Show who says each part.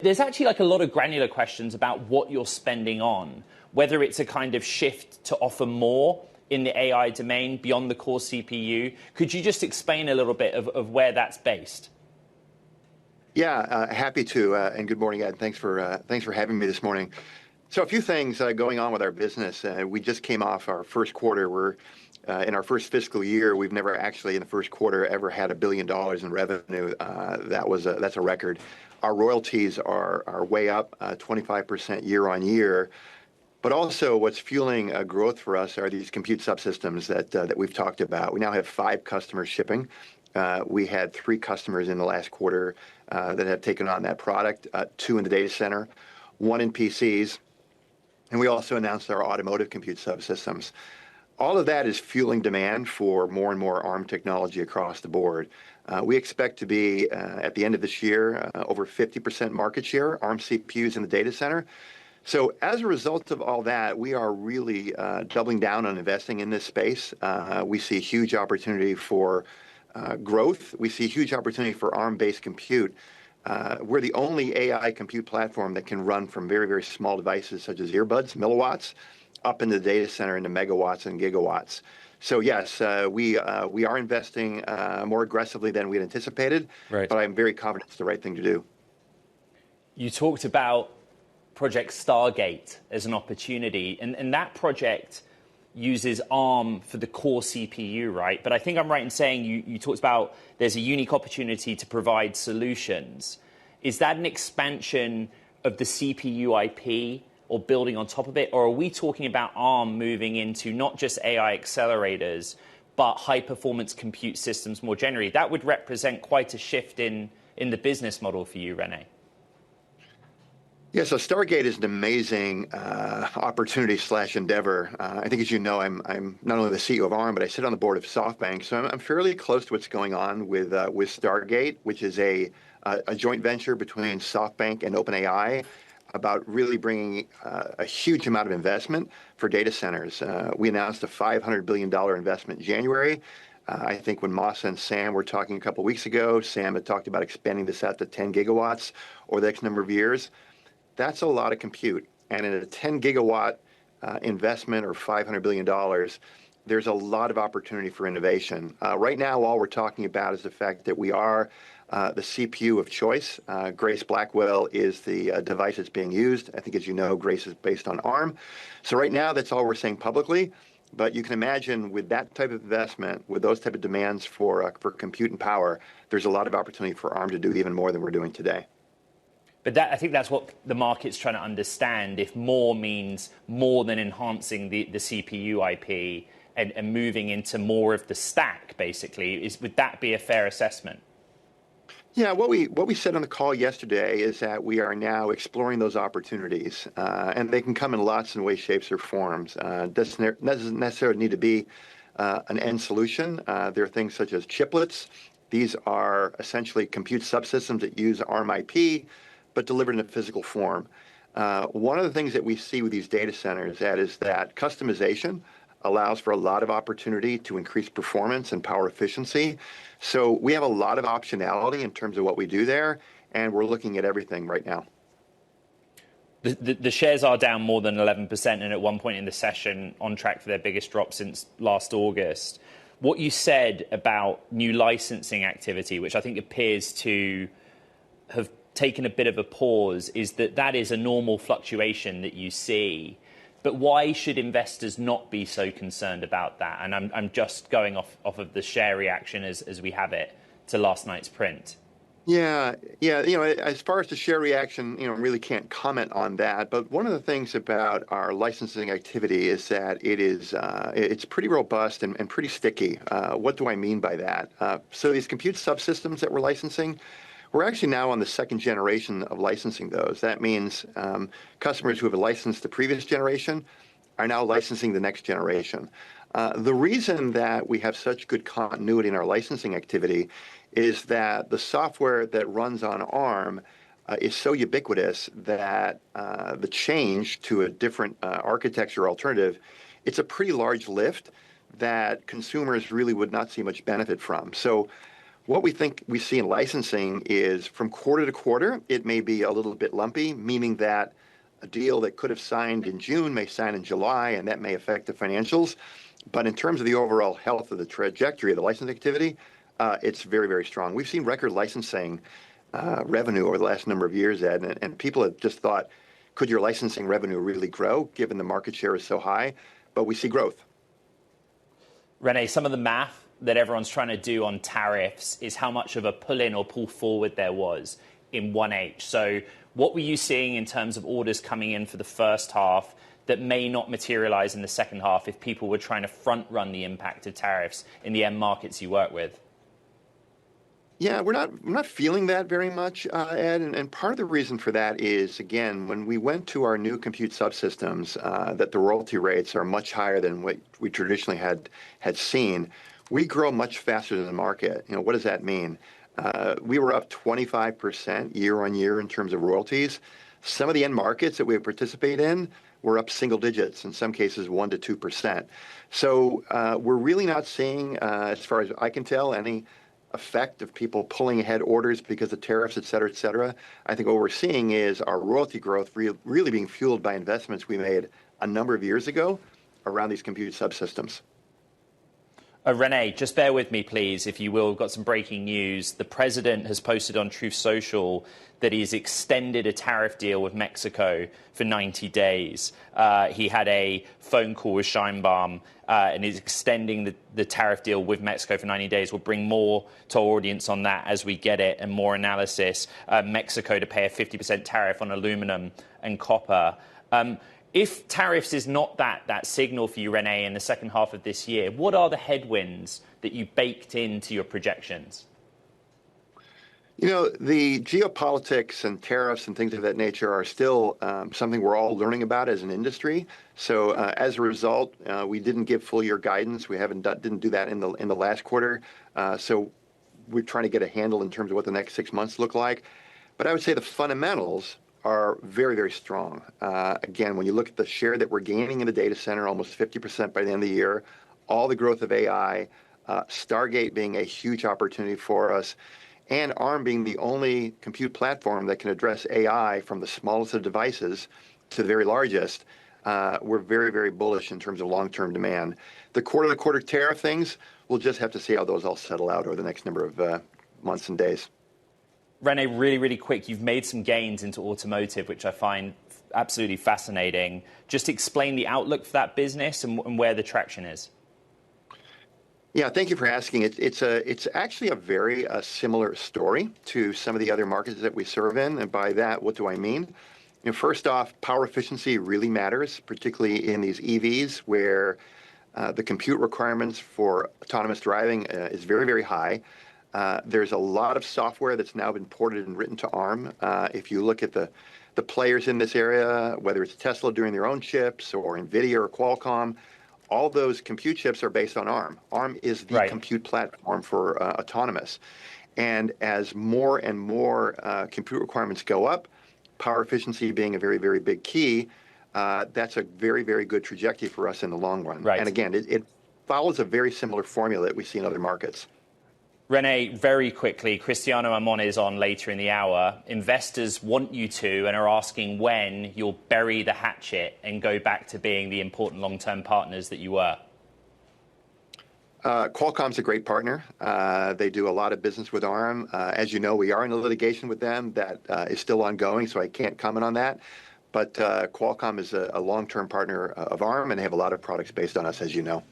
Speaker 1: There's actually like a lot of granular questions about what you're spending on, whether it's a kind of shift to offer more in the AI domain beyond the core CPU. Could you just explain a little bit of where that's based?
Speaker 2: Yeah, happy to. And good morning, Ed. Thanks for having me this morning. So a few things going on with our business. We just came off our first quarter. We're in our first fiscal year. We've never actually in the first quarter ever had $1 billion in revenue. That's a record. Our royalties are way up 25% year on year. But also what's fueling growth for us are these compute subsystems that we've talked about. We now have 5 customers shipping. We had 3 customers in the last quarter that have taken on that product, 2 in the data center, 1 in PCs. And we also announced our automotive compute subsystems. All of that is fueling demand for more and more ARM technology across the board. We expect to be, at the end of this year, over 50% market share, ARM CPUs in the data center. So as a result of all that, we are really doubling down on investing in this space. We see huge opportunity for growth. We see huge opportunity for ARM-based compute. We're the only AI compute platform that can run from very, very small devices such as earbuds, milliwatts, up in the data center into megawatts and gigawatts. So yes, we are investing more aggressively than we had anticipated, but I'm very confident it's the right thing to do.
Speaker 1: You talked about Project Stargate as an opportunity, and that project uses ARM for the core CPU, right? But I think I'm right in saying you talked about there's a unique opportunity to provide solutions. Is that an expansion of the CPU IP or building on top of it? Or are we talking about ARM moving into not just AI accelerators, but high-performance compute systems more generally? That would represent quite a shift in the business model for you, Rene.
Speaker 2: Yeah, so Stargate is an amazing opportunity/endeavor. I think, as you know, I'm not only the CEO of ARM, but I sit on the board of SoftBank. So I'm fairly close to what's going on with Stargate, which is a joint venture between SoftBank and OpenAI about really bringing a huge amount of investment for data centers. We announced a $500 billion investment in January. I think when Masa and Sam were talking a couple of weeks ago, Sam had talked about expanding this out to 10 gigawatts over the next number of years. That's a lot of compute. And in a 10 gigawatt investment or $500 billion, there's a lot of opportunity for innovation. Right now, all we're talking about is the fact that we are the CPU of choice. Grace Blackwell is the device that's being used. I think, as you know, Grace is based on ARM. So right now, that's all we're saying publicly. But you can imagine with that type of investment, with those type of demands for compute and power, there's a lot of opportunity for ARM to do even more than we're doing today.
Speaker 1: But I think that's what the market's trying to understand. If more means more than enhancing the CPU IP and moving into more of the stack, basically, would that be a fair assessment?
Speaker 2: Yeah, what we said on the call yesterday is that we are now exploring those opportunities, and they can come in lots and ways, shapes, or forms. Doesn't necessarily need to be an end solution. There are things such as chiplets. These are essentially compute subsystems that use ARM IP, but delivered in a physical form. One of the things that we see with these data centers is that customization allows for a lot of opportunity to increase performance and power efficiency. So we have a lot of optionality in terms of what we do there, and we're looking at everything right now.
Speaker 1: The shares are down more than 11%, and at one point in the session, on track for their biggest drop since last August. What you said about new licensing activity, which I think appears to have taken a bit of a pause, is that is a normal fluctuation that you see. But why should investors not be so concerned about that? And I'm just going off of the share reaction as we have it to last night's print.
Speaker 2: Yeah. As far as the share reaction, really can't comment on that. But one of the things about our licensing activity is that it's pretty robust and pretty sticky. What do I mean by that? So these compute subsystems that we're licensing, we're actually now on the second generation of licensing those. That means customers who have licensed the previous generation are now licensing the next generation. The reason that we have such good continuity in our licensing activity is that the software that runs on ARM is so ubiquitous that the change to a different architecture alternative, it's a pretty large lift that consumers really would not see much benefit from. So What we think we see in licensing is from quarter to quarter, it may be a little bit lumpy, meaning that a deal that could have signed in June may sign in July, and that may affect the financials. But in terms of the overall health of the trajectory of the licensing activity, it's very, very strong. We've seen record licensing revenue over the last number of years, Ed, and people have just thought, could your licensing revenue really grow given the market share is so high? But we see growth.
Speaker 1: Rene, some of the math that everyone's trying to do on tariffs is how much of a pull-in or pull forward there was in 1H. So what were you seeing in terms of orders coming in for the first half that may not materialize in the second half if people were trying to front-run the impact of tariffs in the end markets you work with?
Speaker 2: Yeah, we're not feeling that very much, Ed, and part of the reason for that is, again, when we went to our new compute subsystems, that the royalty rates are much higher than what we traditionally had seen. We grow much faster than the market. What does that mean? We were up 25% year on year in terms of royalties. Some of the end markets that we participate in were up single digits, in some cases 1% to 2%. So we're really not seeing, as far as I can tell, any effect of people pulling ahead orders because of tariffs, et cetera, et cetera. I think what we're seeing is our royalty growth really being fueled by investments we made a number of years ago around these compute subsystems.
Speaker 1: Rene, just bear with me, please, if you will. We've got some breaking news. The president has posted on Truth Social that he's extended a tariff deal with Mexico for 90 days. He had a phone call with Scheinbaum and is extending the tariff deal with Mexico for 90 days. We'll bring more to our audience on that as we get it and more analysis. Mexico to pay a 50% tariff on aluminum and copper. If tariffs is not that signal for you, Rene, in the second half of this year, what are the headwinds that you baked into your projections?
Speaker 2: The geopolitics and tariffs and things of that nature are still something we're all learning about as an industry. So as a result, we didn't give full year guidance. We didn't do that in the last quarter. So we're trying to get a handle in terms of what the next 6 months look like. But I would say the fundamentals are very, very strong. Again, when you look at the share that we're gaining in the data center, almost 50% by the end of the year, all the growth of AI, Stargate being a huge opportunity for us, and ARM being the only compute platform that can address AI from the smallest of devices to the very largest, we're very, very bullish in terms of long-term demand. The quarter-to-quarter tariff things, we'll just have to see how those all settle out over the next number of months and days.
Speaker 1: Rene, really, really quick, you've made some gains into automotive, which I find absolutely fascinating. Just explain the outlook for that business and where the traction is.
Speaker 2: Yeah, thank you for asking. It's actually a very similar story to some of the other markets that we serve in. And by that, what do I mean? First off, power efficiency really matters, particularly in these EVs where the compute requirements for autonomous driving is very, very high. There's a lot of software that's now been ported and written to ARM. If you look at the players in this area, whether it's Tesla doing their own chips or NVIDIA or Qualcomm, all those compute chips are based on ARM. ARM is the compute platform for autonomous. And as more and more compute requirements go up, power efficiency being a very, very big key, that's a very, very good trajectory for us in the long run. And again, it follows a very similar formula that we see in other markets.
Speaker 1: Rene, very quickly, Cristiano Amon is on later in the hour. Investors want you to and are asking when you'll bury the hatchet and go back to being the important long-term partners that you were.
Speaker 2: Qualcomm's a great partner. They do a lot of business with ARM. As you know, we are in a litigation with them that is still ongoing, so I can't comment on that. But Qualcomm is a long-term partner of ARM, and they have a lot of products based on us, as you know.